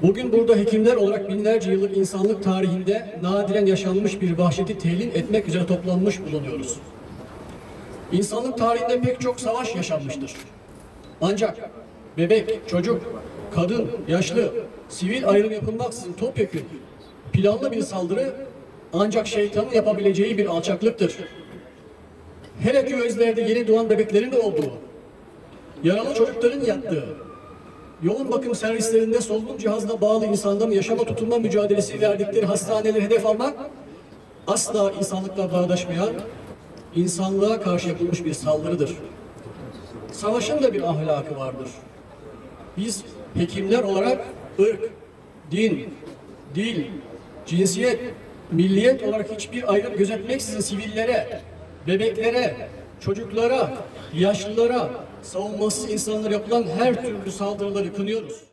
Bugün burada hekimler olarak binlerce yıllık insanlık tarihinde nadiren yaşanmış bir vahşeti telin etmek üzere toplanmış bulunuyoruz. İnsanlık tarihinde pek çok savaş yaşanmıştır. Ancak bebek, çocuk, kadın, yaşlı, sivil ayrım yapılmaksızın topyekün planlı bir saldırı ancak şeytanın yapabileceği bir alçaklıktır. Hele ki özlerde yeni doğan bebeklerin olduğu, yaralı çocukların yattığı, yoğun bakım servislerinde solunum cihazına bağlı insanların yaşama tutunma mücadelesi verdikleri hastaneleri hedef almak asla insanlıkla bağdaşmayan, insanlığa karşı yapılmış bir saldırıdır. Savaşın da bir ahlakı vardır. Biz hekimler olarak ırk, din, dil, cinsiyet, milliyet olarak hiçbir ayrım gözetmeksizin sivillere, bebeklere, çocuklara, yaşlılara, savunmasız insanlara yapılan her türlü saldırıları kınıyoruz.